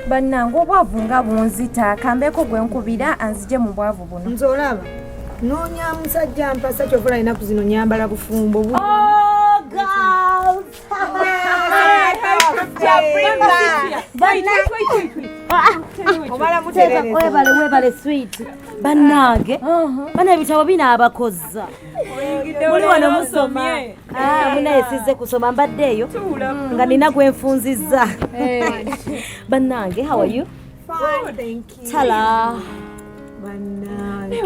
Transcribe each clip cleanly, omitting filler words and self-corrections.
Bannange obwavu nga bunzita kambeko gwe nkubira anzije mu bwavu buno. Nze olaba noonya musajja mpasa kyovula inaku zino nyambala bufumbo bu. Oh girls! Webale sweet. Bannange bana ebitabo binaabakozza. Muli wano musoma. Munaesize kusoma mbaddeeyo nga nina gwe nfunzizza. Bannange, how are you? Fine, thank you. Tala. Bannange.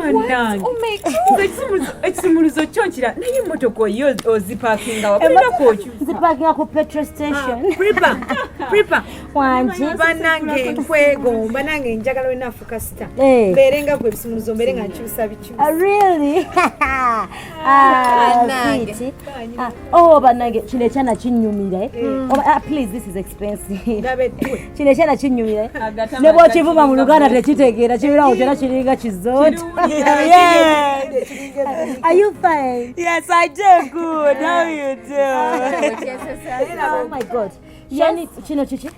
Ekisumuluzo kyokira naye emmotoka oyo ozipakinga wapulira kwokyo. Nzipakinga ku petrol station. Pripa. Wangi. Bannange nkwegomba nange njagala wenafuka sita. Eh. Mbeerenga gwe ebisumuluzo mbeere nga nkyusa bikyusa. Really? Sweet. Bannange kino ekyana kinnyumira. Please, this is expensive. Ndabettwe. Kino ekyana kinnyumira. Ne bw'okivuma mu Luganda tekitegeera kibirawo kyonna kiringa kizoota. Are you fine? Yes, I do good. How you do? Oh my God. Shani, kino chichi?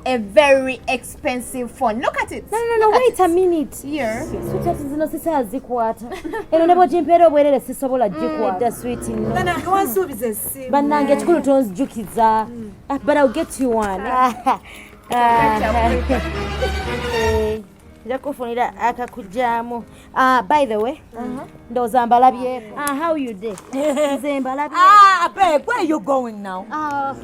A very expensive phone. Look at it. No, wait a minute. Here. Sweetheart zino sisazikwata. Eno ne bw'ogimpeera obwerere sisobola gikwata sweet no. Bannange wansuubiza essimu. Bannange ekikulu tonzijukiza. But I'll get you one. Nja kufunira akakujjaamu. By the way, ndowooza mbalabyeko. How you dey? Nze mbalabyeko. Abeg, where are you going now?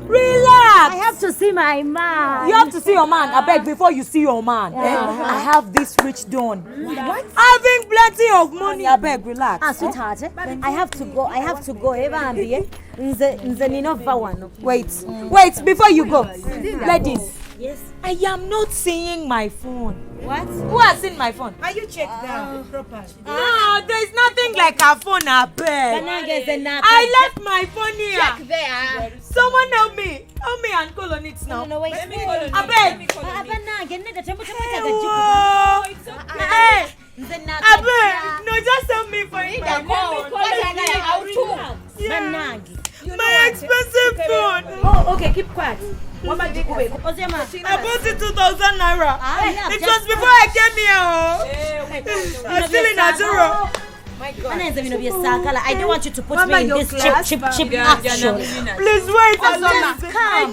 Relax. I have to see my man. You have to see your man. Abeg, before you see your man. I have this rich don. What? Having plenty of money. Abeg, relax. Sweetheart, I have to go. Ebambi, nze ninova wano. Wait, before you go. Ladies. Yes. I am not seeing my phone. What? Who has seen my phone? Are you checked that properly? No, there's nothing like a phone, abeg. I left my phone here. Check there. Someone help me and call on it now. No, wait. Abeg. Hey. Abeg, no, just help me for it. My expensive phone. Oh, okay, keep quiet. I bought it 2,000 naira. It was before I came here. I'm still in a zero. I don't want you to put me in this cheap action. Please wait. I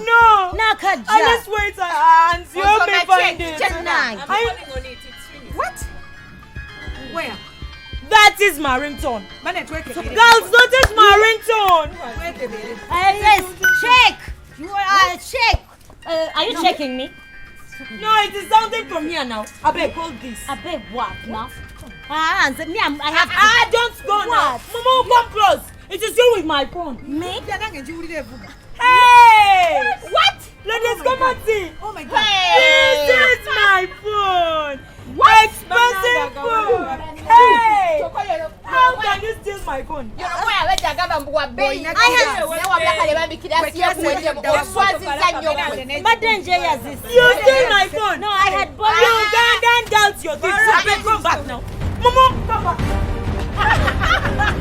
know. Let's wait and you help me find it. What? Where? That is my ringtone. Girls, notice my ringtone. Yes, check. You are check. Are you checking me? No, it is something from here now. Abeg, hold this. Abeg, what now? I have. Don't go what? now. Momo, come close. It is you with my phone. Me? Hey! What? Ladies, come and see. Oh my God. This is my phone. What? Expensive phone. Hey! How can you steal my phone? But then Jay has this. You steal my phone. No, I had bought You can't doubt your thief. Come back now. Momo, come back.